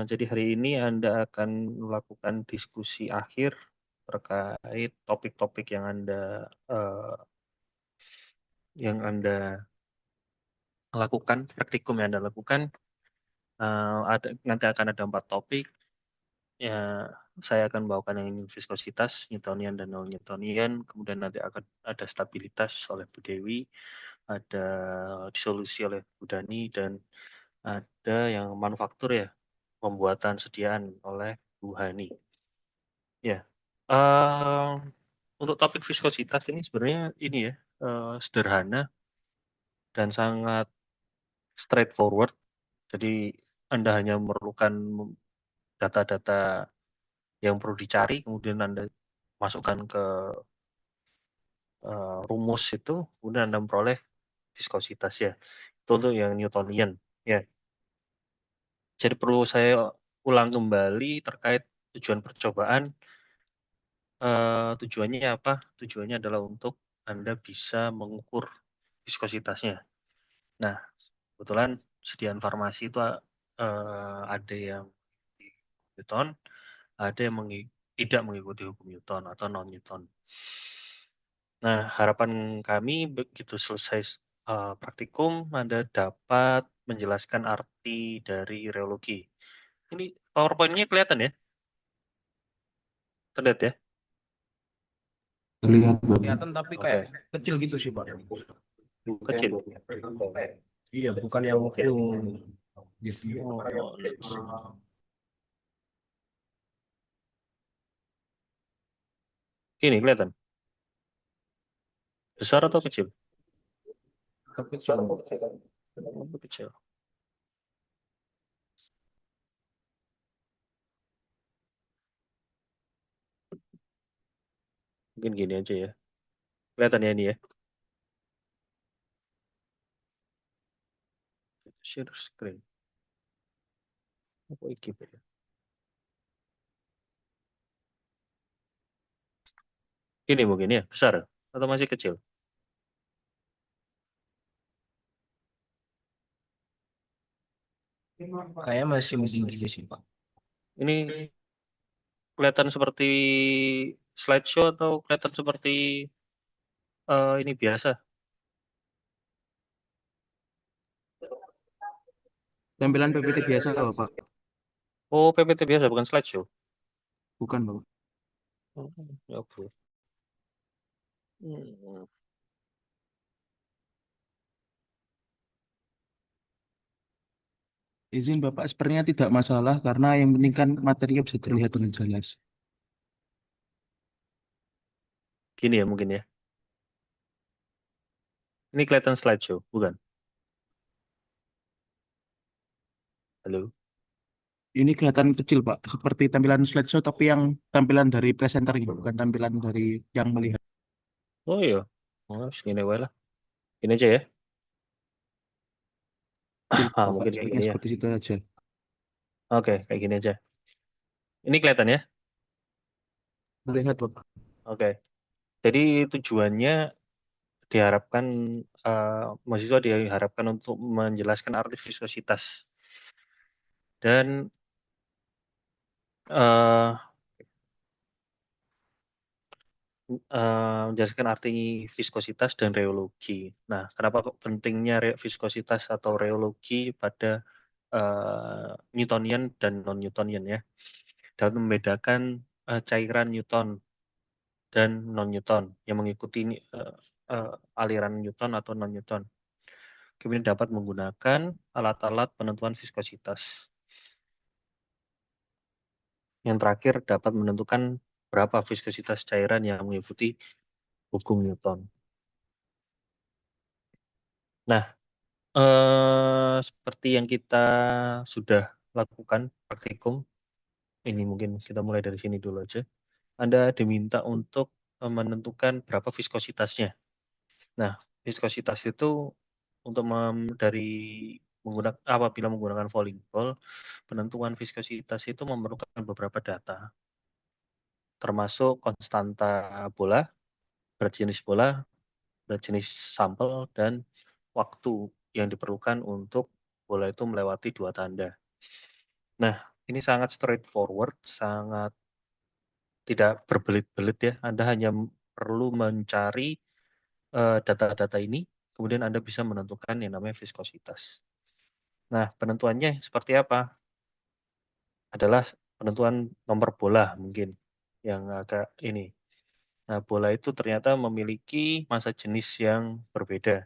Jadi hari ini Anda akan melakukan diskusi akhir terkait topik-topik yang Anda lakukan, praktikum yang Anda lakukan. Nanti akan ada 4 topik. Ya, saya akan bawakan yang viskositas, Newtonian dan non-Newtonian, kemudian nanti akan ada stabilitas oleh Bu Dewi, ada disolusi oleh Bu Dani, dan ada yang manufaktur ya, pembuatan sediaan oleh Bu Hani. Ya, untuk topik viskositas ini sebenarnya ini ya, sederhana dan sangat straightforward. Jadi Anda hanya memerlukan data-data yang perlu dicari, kemudian Anda masukkan ke rumus itu, kemudian Anda memperoleh viskositas ya. Itu untuk yang Newtonian ya. Jadi perlu saya ulang kembali terkait tujuan percobaan. Tujuannya apa? Tujuannya adalah untuk Anda bisa mengukur viskositasnya. Nah, kebetulan sediaan farmasi itu ada yang Newton, ada yang tidak mengikuti hukum Newton atau non-Newton. Nah, harapan kami begitu selesai praktikum, Anda dapat menjelaskan arti dari reologi. Ini PowerPoint-nya kelihatan ya? Terlihat ya? Terlihat Bapak. Kelihatan tapi Oke, kayak kecil gitu sih Pak. kecil. Iya, bukan yang full gitu. Oh, ini kelihatan. Besar atau kecil? Kecil. Oh, kecil. Mungkin gini aja ya. Kelihatan ya ini ya. Share screen. Apa iki ya? Ini mungkin ya, besar atau masih kecil? Kayak masih tinggi sih Pak. Ini kelihatan seperti slideshow atau kelihatan seperti ini biasa? Tampilan PPT biasa Bapak, Oh, PPT biasa bukan slideshow. bukan Bapak. Ya, oke. Hmm. Izin Bapak, sepertinya tidak masalah karena yang penting kan materinya bisa terlihat dengan jelas. Gini ya mungkin ya. Ini kelihatan slideshow, bukan? Halo. Ini kelihatan kecil Pak, seperti tampilan slideshow tapi yang tampilan dari presenternya, bukan tampilan dari yang melihat. Oh iya. Oh, segini wae lah. Ini aja ya. Kecil Bapak, Mungkin kayak sepertinya gini ya. seperti itu aja. Oke, kayak gini aja. Ini kelihatan ya? Melihat Bapak. Oke. Jadi tujuannya diharapkan mahasiswa diharapkan untuk menjelaskan arti viskositas dan eh, menjelaskan arti viskositas dan reologi. Nah, kenapa kok pentingnya viskositas atau reologi pada Newtonian dan non-Newtonian ya? Dapat membedakan cairan Newton dan non-Newton yang mengikuti aliran Newton atau non-Newton. Kemudian dapat menggunakan alat-alat penentuan viskositas. Yang terakhir dapat menentukan berapa viskositas cairan yang mengikuti hukum Newton. Nah, seperti yang kita sudah lakukan praktikum, ini mungkin kita mulai dari sini dulu aja. Anda diminta untuk menentukan berapa viskositasnya. Nah, viskositas itu untuk apabila menggunakan volleyball, penentuan viskositas itu memerlukan beberapa data, termasuk konstanta bola, berat jenis bola, berat jenis sampel, dan waktu yang diperlukan untuk bola itu melewati 2 tanda. Nah, ini sangat straightforward, sangat tidak berbelit-belit ya. Anda hanya perlu mencari data-data ini, kemudian Anda bisa menentukan yang namanya viskositas. Nah, penentuannya seperti apa? Adalah penentuan nomor bola mungkin yang agak ini. Nah, bola itu ternyata memiliki massa jenis yang berbeda.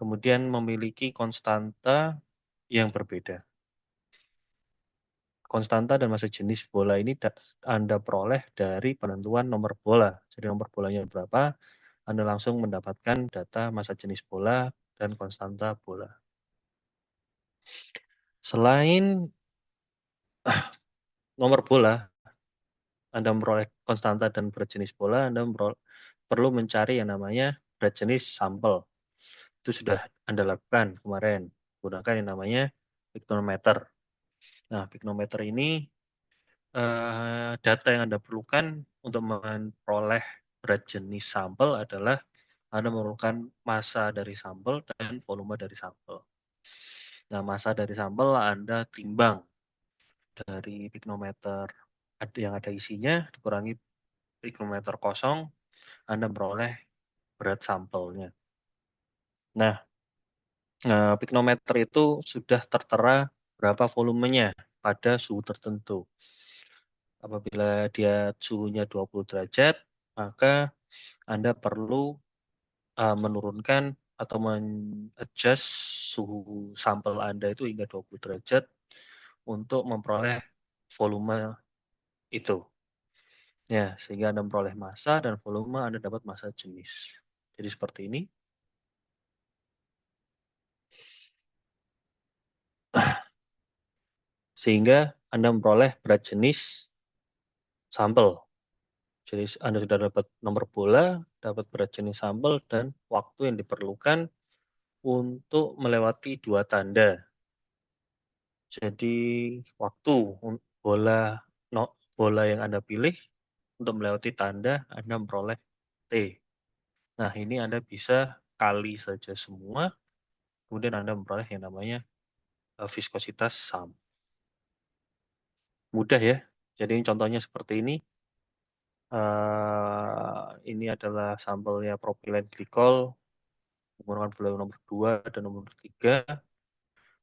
Kemudian memiliki konstanta yang berbeda. Konstanta dan massa jenis bola ini Anda peroleh dari penentuan nomor bola. Jadi nomor bolanya berapa, Anda langsung mendapatkan data massa jenis bola dan konstanta bola. Selain nomor bola, Anda memperoleh konstanta dan berat jenis bola, Anda perlu mencari yang namanya berat jenis sampel. Itu sudah Anda lakukan kemarin, gunakan yang namanya pyknometer. Nah, pyknometer ini data yang Anda perlukan untuk memperoleh berat jenis sampel adalah Anda memerlukan massa dari sampel dan volume dari sampel. Nah, massa dari sampel Anda timbang dari pyknometer yang ada isinya dikurangi pyknometer kosong, Anda memperoleh berat sampelnya. Nah, pyknometer itu sudah tertera berapa volumenya pada suhu tertentu. Apabila dia suhunya 20 derajat, maka Anda perlu menurunkan atau men-adjust suhu sampel Anda itu hingga 20 derajat untuk memperoleh volume itu. Ya, sehingga Anda memperoleh massa dan volume, Anda dapat massa jenis. Jadi seperti ini. Sehingga Anda memperoleh berat jenis sampel. Jadi Anda sudah dapat nomor bola, dapat berat jenis sampel, dan waktu yang diperlukan untuk melewati dua tanda. Jadi waktu bola yang Anda pilih untuk melewati tanda, Anda memperoleh T. Nah, ini Anda bisa kali saja semua, kemudian Anda memperoleh yang namanya viskositas sampel. Mudah ya. Jadi contohnya seperti ini. Ini adalah sampelnya propilen glikol menggunakan bola nomor 2 dan nomor 3.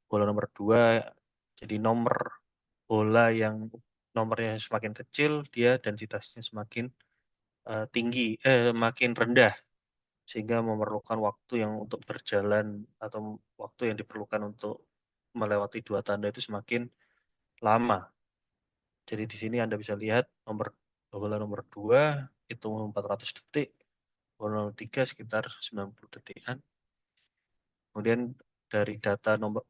Bola nomor 2, jadi nomor bola yang nomornya semakin kecil, dia densitasnya semakin makin rendah, sehingga memerlukan waktu yang untuk berjalan atau waktu yang diperlukan untuk melewati dua tanda itu semakin lama. Jadi di sini Anda bisa lihat bola nomor 2 itu 400 detik, bola nomor 3 sekitar 90 detikan. Kemudian dari data nomor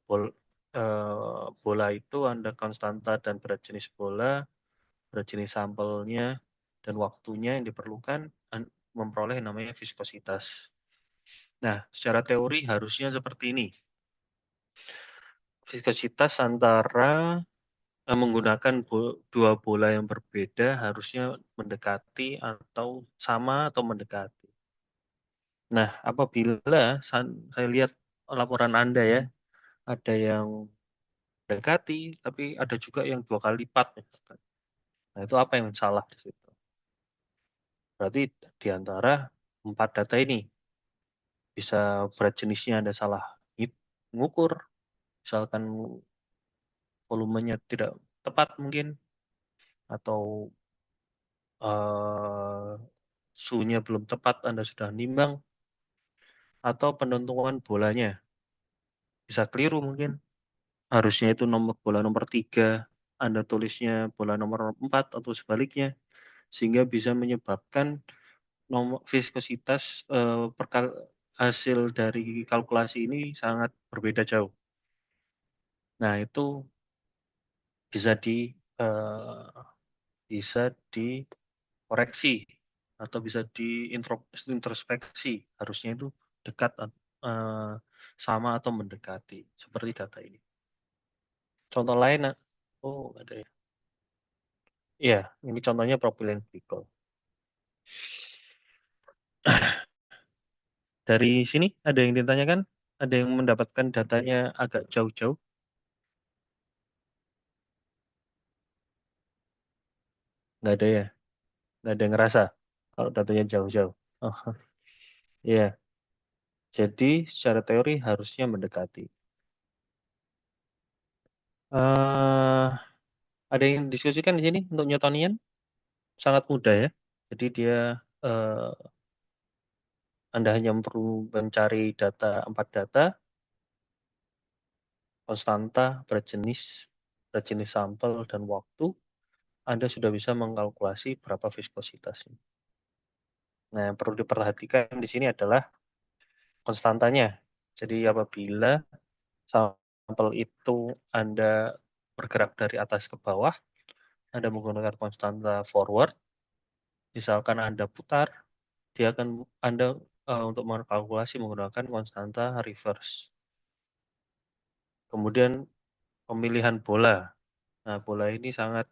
bola itu Anda konstanta dan berat jenis bola, berat jenis sampelnya, dan waktunya yang diperlukan memperoleh yang namanya viskositas. Nah, secara teori harusnya seperti ini. Viskositas antara menggunakan dua bola yang berbeda harusnya mendekati atau sama atau mendekati. Nah, apabila saya lihat laporan Anda ya, ada yang mendekati, tapi ada juga yang 2 kali lipat. Nah, itu apa yang salah di situ? Berarti di antara 4 data ini, bisa berat jenisnya Anda salah mengukur, misalkan volumenya tidak tepat mungkin, atau suhunya belum tepat Anda sudah nimbang, atau penentuan bolanya bisa keliru mungkin. Harusnya itu bola nomor 3, Anda tulisnya bola nomor 4 atau sebaliknya, sehingga bisa menyebabkan viskositas hasil dari kalkulasi ini sangat berbeda jauh. Nah, itu bisa dikoreksi atau bisa diintrospeksi. Harusnya itu dekat sama atau mendekati seperti data ini. Contoh lain, ada ya. Iya, ini contohnya propilen glikol. Dari sini ada yang ditanyakan? Ada yang mendapatkan datanya agak jauh-jauh? Nggak ada ya? Nggak ada yang ngerasa kalau datanya jauh-jauh. Oh, iya. Jadi secara teori harusnya mendekati. Eh, ada yang diskusikan di sini untuk Newtonian? Sangat mudah ya. Jadi dia Anda hanya perlu mencari data 4 data, konstanta, berat jenis sampel, dan waktu. Anda sudah bisa mengkalkulasi berapa viskositasnya. Nah, yang perlu diperhatikan di sini adalah konstantanya. Jadi apabila sampel itu Anda bergerak dari atas ke bawah, Anda menggunakan konstanta forward. Misalkan Anda putar, Anda untuk mengkalkulasi menggunakan konstanta reverse. Kemudian pemilihan bola. Nah, bola ini sangat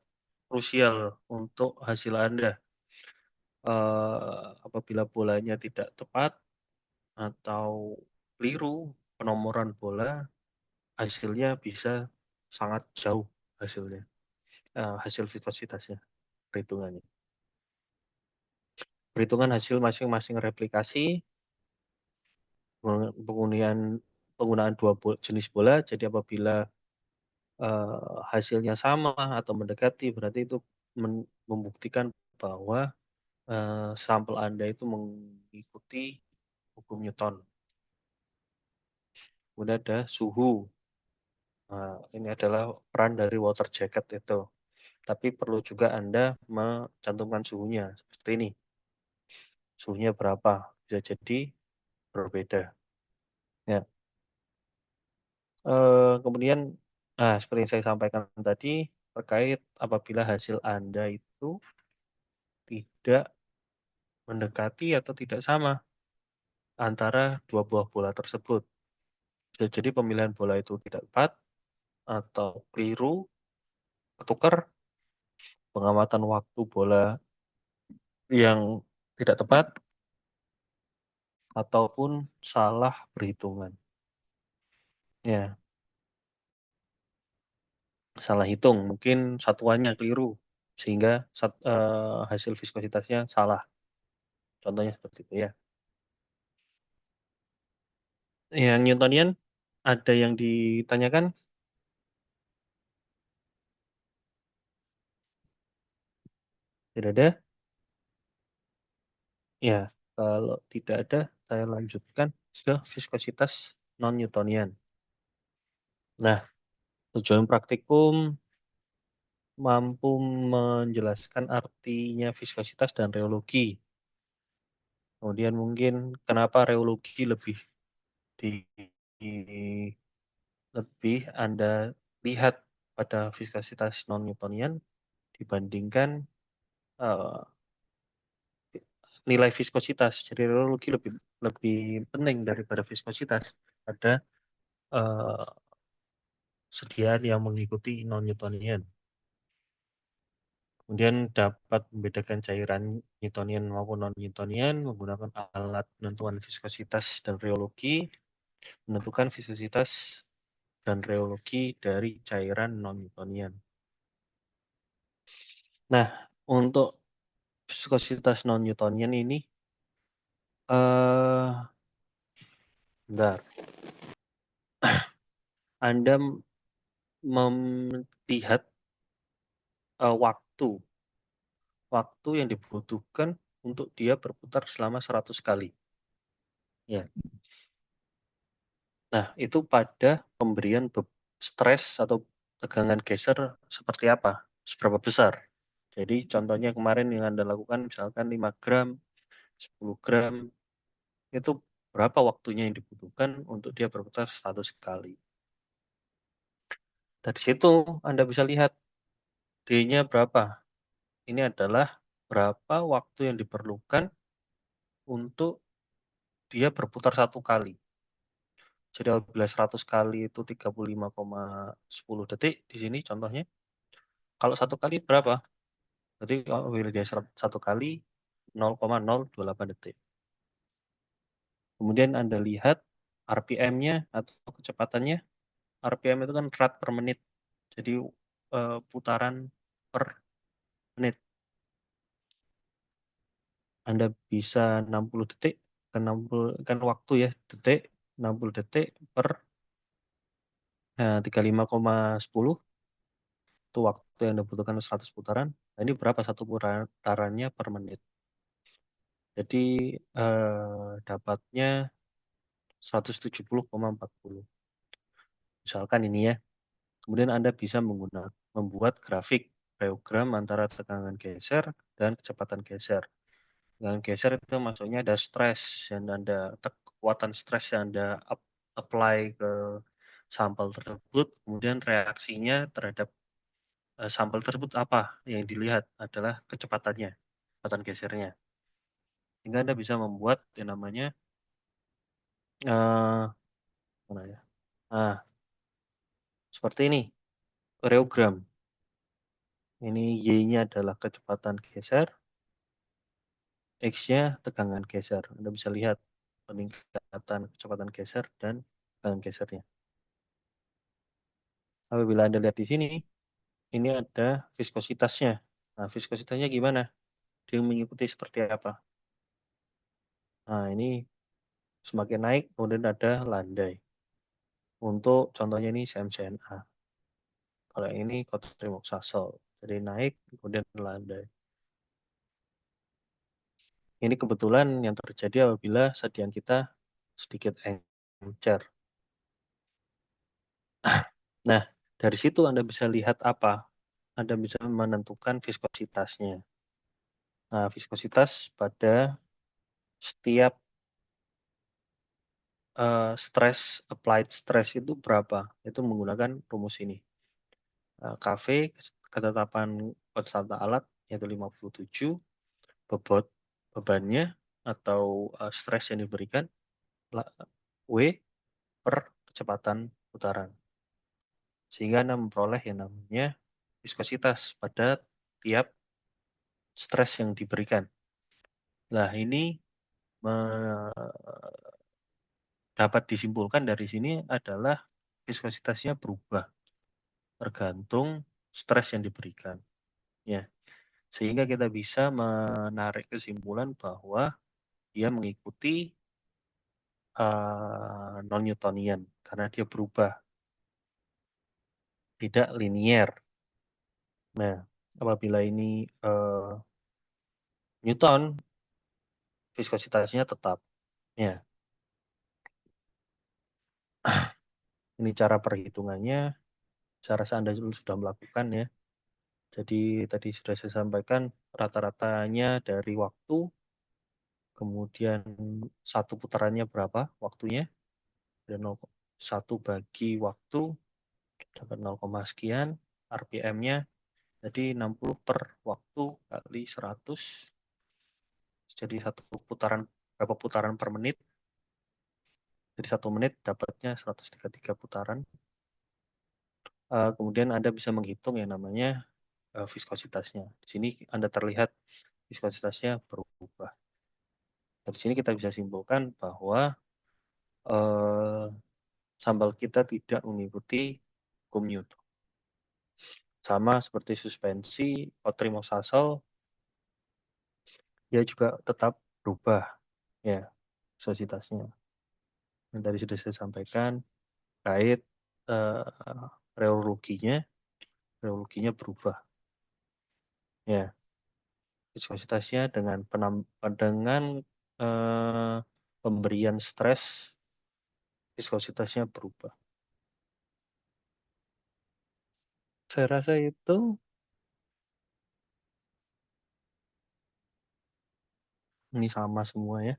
krusial untuk hasil Anda. Apabila bolanya tidak tepat atau keliru penomoran bola, hasilnya bisa sangat jauh hasilnya, hasil viskositasnya, perhitungannya. Perhitungan hasil masing-masing replikasi, penggunaan dua jenis bola. Jadi apabila hasilnya sama atau mendekati, berarti itu membuktikan bahwa sampel Anda itu mengikuti hukum Newton. Kemudian ada suhu. Nah, ini adalah peran dari water jacket itu. Tapi perlu juga Anda mencantumkan suhunya seperti ini. Suhunya berapa? Bisa jadi berbeda. Ya. Kemudian, seperti yang saya sampaikan tadi, terkait apabila hasil Anda itu tidak mendekati atau tidak sama antara dua buah bola tersebut. Bisa jadi pemilihan bola itu tidak tepat atau keliru, ketukar, pengamatan waktu bola yang tidak tepat, ataupun salah perhitungan. Ya, salah hitung, mungkin satuannya keliru, sehingga hasil viskositasnya salah. Contohnya seperti itu ya. Yang Newtonian, ada yang ditanyakan? Tidak ada? Ya, kalau tidak ada, saya lanjutkan ke viskositas non-Newtonian. Nah, tujuan praktikum mampu menjelaskan artinya viskositas dan reologi. Kemudian mungkin kenapa reologi lebih Anda lihat pada viskositas non-Newtonian dibandingkan nilai viskositas. Jadi reologi lebih penting daripada viskositas pada sediaan yang mengikuti non-Newtonian. Kemudian dapat membedakan cairan Newtonian maupun non-Newtonian menggunakan alat penentuan viskositas dan reologi, menentukan viskositas dan reologi dari cairan non-Newtonian. Nah, untuk viskositas non-Newtonian ini, bentar. Anda melihat waktu yang dibutuhkan untuk dia berputar selama 100 kali. Ya. Nah, itu pada pemberian stres atau tegangan geser seperti apa, seberapa besar. Jadi contohnya kemarin yang Anda lakukan misalkan 5 gram, 10 gram, itu berapa waktunya yang dibutuhkan untuk dia berputar 100 kali. Dari situ Anda bisa lihat D-nya berapa. Ini adalah berapa waktu yang diperlukan untuk dia berputar 1 kali. Jadi apabila 100 kali itu 35,10 detik di sini contohnya. Kalau 1 kali berapa? Berarti apabila dia 1 kali 0,028 detik. Kemudian Anda lihat RPM-nya atau kecepatannya. RPM itu kan rate per menit. Jadi putaran per menit. Anda bisa 60 detik ke 60 kan waktu ya, detik, 60 detik per 35,10 itu waktu yang Anda butuhkan 100 putaran. Nah, ini berapa satu putarannya per menit. Jadi dapatnya 170,40. Misalkan ini ya. Kemudian Anda bisa membuat grafik reogram antara tegangan geser dan kecepatan geser. Tegangan geser itu maksudnya ada stres yang kekuatan stres yang Anda apply ke sampel tersebut, kemudian reaksinya terhadap sampel tersebut apa yang dilihat adalah kecepatannya, kecepatan gesernya. Sehingga Anda bisa membuat yang namanya mana ya? Seperti ini, reogram. Ini Y-nya adalah kecepatan geser, X-nya tegangan geser. Anda bisa lihat peningkatan kecepatan geser dan tegangan gesernya. Apabila Anda lihat di sini, ini ada viskositasnya. Nah, viskositasnya gimana? Dia mengikuti seperti apa? Nah, ini semakin naik, kemudian ada landai. Untuk contohnya ini CMCNA. Kalau ini kotrimoxazole. Jadi naik, kemudian landai. Ini kebetulan yang terjadi apabila sedian kita sedikit encer. Nah, dari situ Anda bisa lihat apa? Anda bisa menentukan viskositasnya. Nah, viskositas pada setiap applied stress itu berapa? Itu menggunakan rumus ini. KV, ketetapan konstanta alat, yaitu 57, bebannya atau stres yang diberikan, W per kecepatan putaran. Sehingga Anda memperoleh yang namanya viskositas pada tiap stres yang diberikan. Nah, ini dapat disimpulkan dari sini adalah viskositasnya berubah tergantung stres yang diberikan. Ya, sehingga kita bisa menarik kesimpulan bahwa dia mengikuti non-Newtonian karena dia berubah, tidak linier. Nah, apabila ini Newton, viskositasnya tetap. Ya, ini cara perhitungannya. Saya rasa Anda sudah melakukan ya. Jadi tadi sudah saya sampaikan rata-ratanya dari waktu, kemudian satu putarannya berapa waktunya, dan 1 bagi waktu dapat 0, sekian, RPM-nya jadi 60 per waktu kali 100, jadi satu putaran, berapa putaran per menit, jadi 1 menit dapatnya 133 putaran. Kemudian Anda bisa menghitung yang namanya viskositasnya. Di sini Anda terlihat viskositasnya berubah. Dari sini kita bisa simpulkan bahwa sambal kita tidak mengikuti hukum Newton. Sama seperti suspensi kotrimoxazole, dia juga tetap berubah ya viskositasnya. Yang tadi sudah saya sampaikan kait reologinya berubah. Ya, viskositasnya dengan pemberian stres, viskositasnya berubah. Saya rasa itu ini sama semua ya.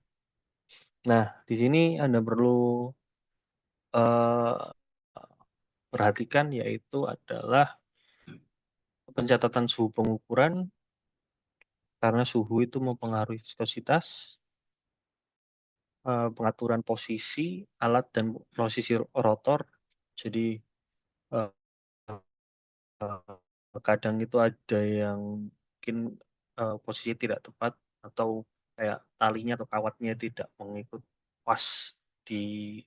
Nah, di sini Anda perlu perhatikan yaitu adalah pencatatan suhu pengukuran, karena suhu itu mempengaruhi viskositas, pengaturan posisi alat dan posisi rotor. Jadi kadang itu ada yang mungkin posisi tidak tepat atau kayak talinya atau kawatnya tidak mengikut pas di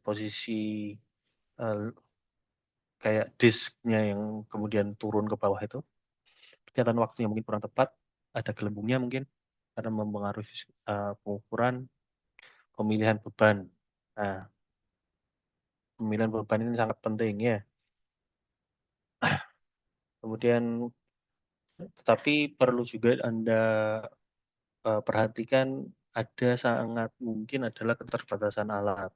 posisi kayak disknya yang kemudian turun ke bawah itu. Kelihatan waktunya mungkin kurang tepat. ada gelembungnya mungkin karena mempengaruhi pengukuran pemilihan beban. Nah, pemilihan beban ini sangat penting ya. Kemudian tetapi perlu juga Anda perhatikan ada sangat mungkin adalah keterbatasan alat.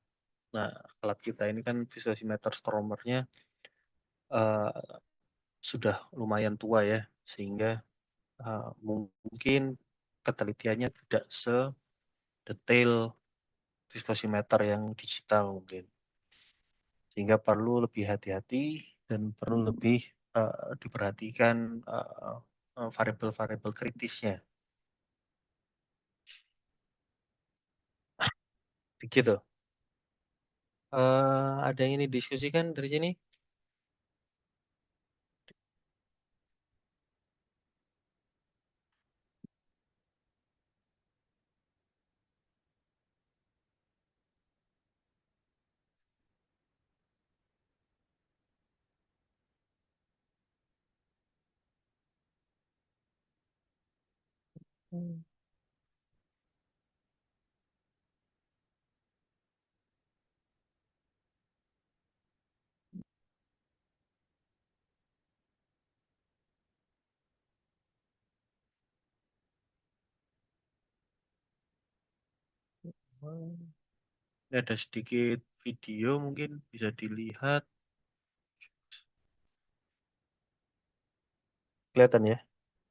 Nah, alat kita ini kan viscosimeter stromernya sudah lumayan tua ya, sehingga mungkin ketelitiannya tidak sedetail viscosimeter yang digital mungkin. Sehingga perlu lebih hati-hati dan perlu lebih diperhatikan variabel-variabel kritisnya. Begitu. Ada yang ingin didiskusikan dari sini? Ini ada sedikit video mungkin bisa dilihat. Kelihatan ya?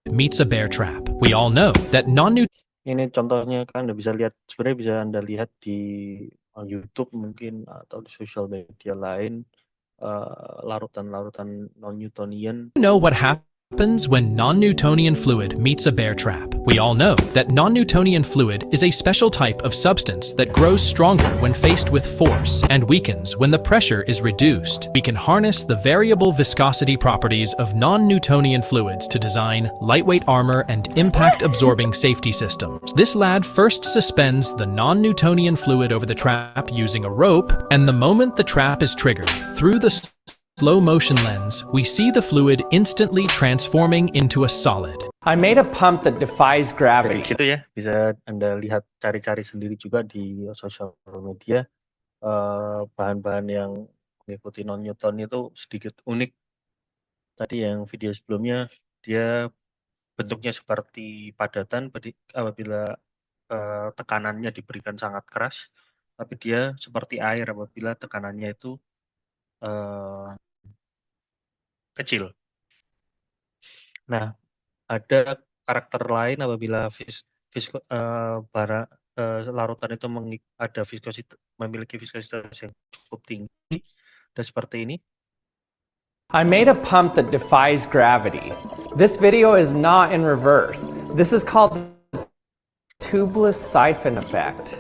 Meets a bear trap. We all know that Ini contohnya kan Anda bisa lihat, sebenarnya bisa Anda lihat di YouTube mungkin atau di sosial media lain, larutan-larutan non-Newtonian. know what happens when non-Newtonian fluid meets a bear trap. We all know that non-Newtonian fluid is a special type of substance that grows stronger when faced with force and weakens when the pressure is reduced. We can harness the variable viscosity properties of non-Newtonian fluids to design lightweight armor and impact-absorbing safety systems. This lad first suspends the non-Newtonian fluid over the trap using a rope, and the moment the trap is triggered, through the slow motion lens, we see the fluid instantly transforming into a solid. I made a pump that defies Jadi gravity. gitu ya, bisa Anda lihat cari-cari sendiri juga di sosial media. Bahan-bahan yang mengikuti non-Newton itu sedikit unik. Tadi yang video sebelumnya, dia bentuknya seperti padatan apabila tekanannya diberikan sangat keras, tapi dia seperti air apabila tekanannya itu kecil. Nah, ada karakter lain apabila larutan itu memiliki viskositas yang cukup tinggi, dan seperti ini. I made a pump that defies gravity. This video is not in reverse. This is called the tubeless siphon effect.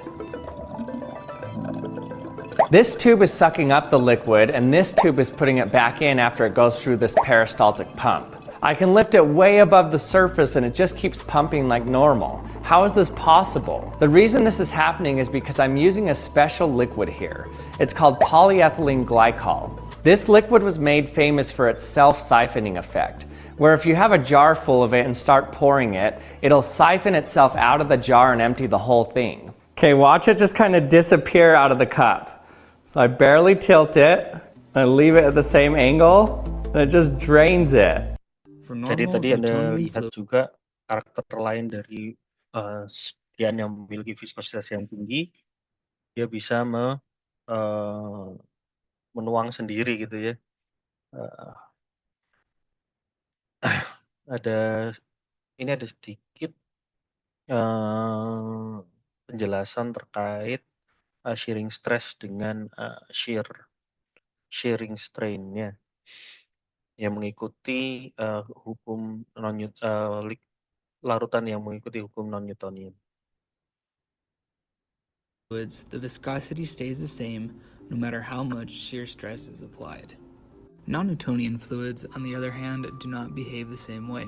This tube is sucking up the liquid, and this tube is putting it back in after it goes through this peristaltic pump. I can lift it way above the surface and it just keeps pumping like normal. How is this possible? The reason this is happening is because I'm using a special liquid here. It's called polyethylene glycol. This liquid was made famous for its self-siphoning effect, where if you have a jar full of it and start pouring it, it'll siphon itself out of the jar and empty the whole thing. Okay, watch it just kind of disappear out of the cup. So I barely tilt it, I leave it at the same angle, and it just drains it. Jadi tadi Anda lihat juga karakter lain dari sedian yang memiliki viskositas yang tinggi, dia bisa menuang sendiri gitu ya. Ini ada sedikit penjelasan terkait shearing stress dengan shearing strain-nya yang mengikuti hukum larutan yang mengikuti hukum non-Newtonian. The viscosity stays the same no matter how much shear stress is applied. Non-Newtonian fluids, on the other hand, do not behave the same way.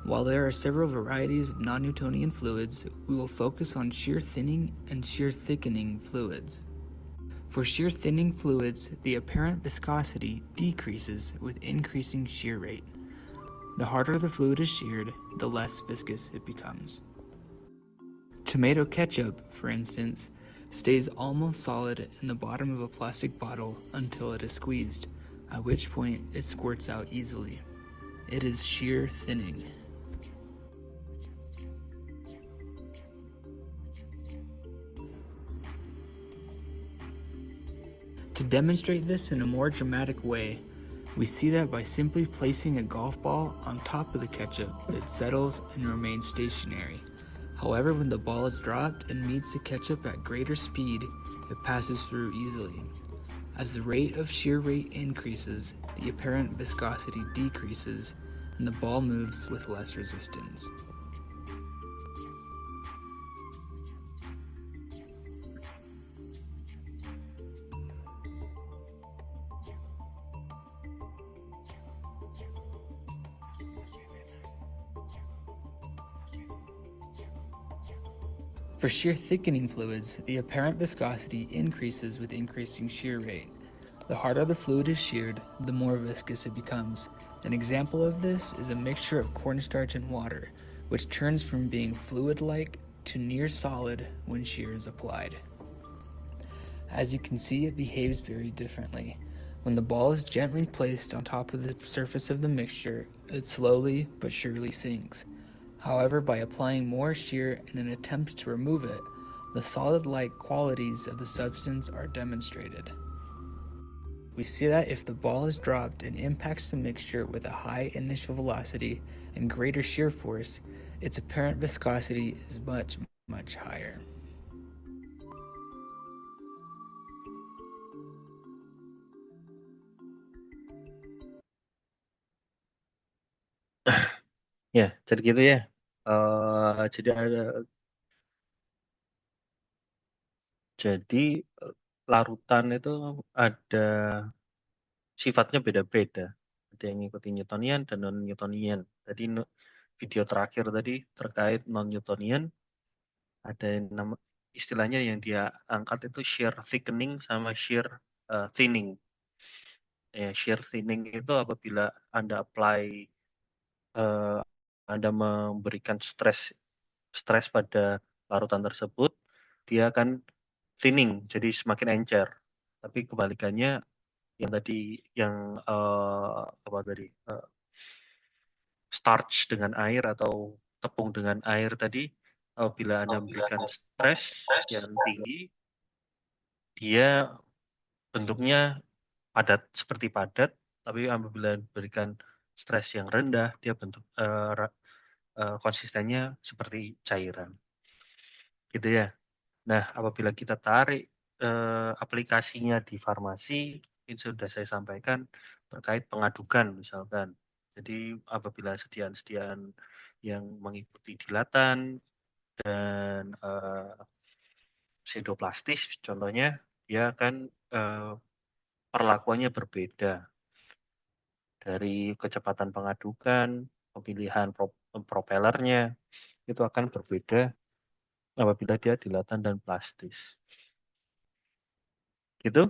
While there are several varieties of non-Newtonian fluids, we will focus on shear thinning and shear thickening fluids. For shear thinning fluids, the apparent viscosity decreases with increasing shear rate. The harder the fluid is sheared, the less viscous it becomes. Tomato ketchup, for instance, stays almost solid in the bottom of a plastic bottle until it is squeezed, at which point it squirts out easily. It is shear thinning. To demonstrate this in a more dramatic way, we see that by simply placing a golf ball on top of the ketchup, it settles and remains stationary. However, when the ball is dropped and meets the ketchup at greater speed, it passes through easily. As the rate of shear rate increases, the apparent viscosity decreases, and the ball moves with less resistance. For shear thickening fluids, the apparent viscosity increases with increasing shear rate. The harder the fluid is sheared, the more viscous it becomes. An example of this is a mixture of cornstarch and water, which turns from being fluid-like to near solid when shear is applied. As you can see, it behaves very differently. When the ball is gently placed on top of the surface of the mixture, it slowly but surely sinks. However, by applying more shear in an attempt to remove it, the solid-like qualities of the substance are demonstrated. We see that if the ball is dropped and impacts the mixture with a high initial velocity and greater shear force, its apparent viscosity is much, much higher. Ya, jadi gitu ya. Jadi larutan itu ada sifatnya beda-beda. Ada yang ngikutin Newtonian dan non-Newtonian. Tadi video terakhir tadi terkait non-Newtonian, ada yang istilahnya yang dia angkat itu shear thickening sama shear thinning. Ya, shear thinning itu apabila Anda apply, Anda memberikan stres pada larutan tersebut, dia akan thinning, jadi semakin encer. Tapi kebalikannya yang tadi starch dengan air atau tepung dengan air tadi, apabila Anda memberikan stres yang tinggi, dia bentuknya seperti padat, tapi apabila diberikan stres yang rendah, dia bentuk konsistennya seperti cairan. Gitu ya. Nah, apabila kita tarik aplikasinya di farmasi, ini sudah saya sampaikan terkait pengadukan misalkan. Jadi apabila sediaan-sediaan yang mengikuti dilatan dan pseudoplastis contohnya, dia akan perlakuannya berbeda. Dari kecepatan pengadukan, pemilihan propellernya, itu akan berbeda apabila dia dilatan dan plastis. Gitu?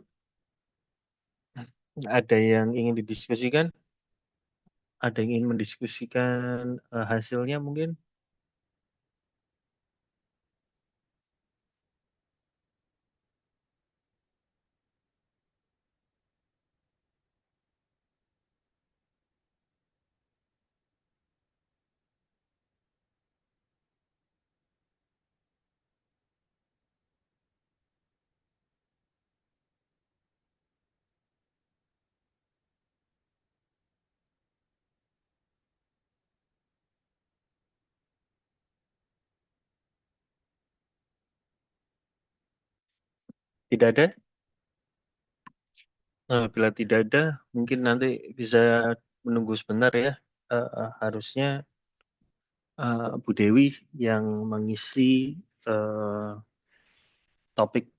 Ada yang ingin didiskusikan? Ada yang ingin mendiskusikan hasilnya mungkin? Tidak ada? Bila tidak ada, mungkin nanti bisa menunggu sebentar ya. Harusnya Bu Dewi yang mengisi topik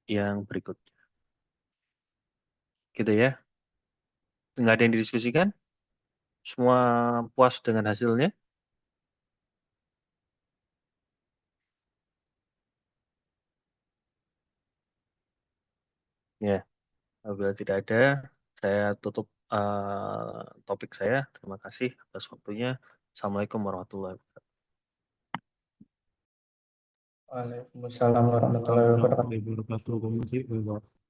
yang berikut. Gitu ya. Nggak ada yang didiskusikan? Semua puas dengan hasilnya? Ya, apabila tidak ada, saya tutup topik saya. Terima kasih atas waktunya. Assalamualaikum warahmatullahi wabarakatuh. Waalaikumsalam warahmatullahi wabarakatuh. Warahmatullahi wabarakatuh.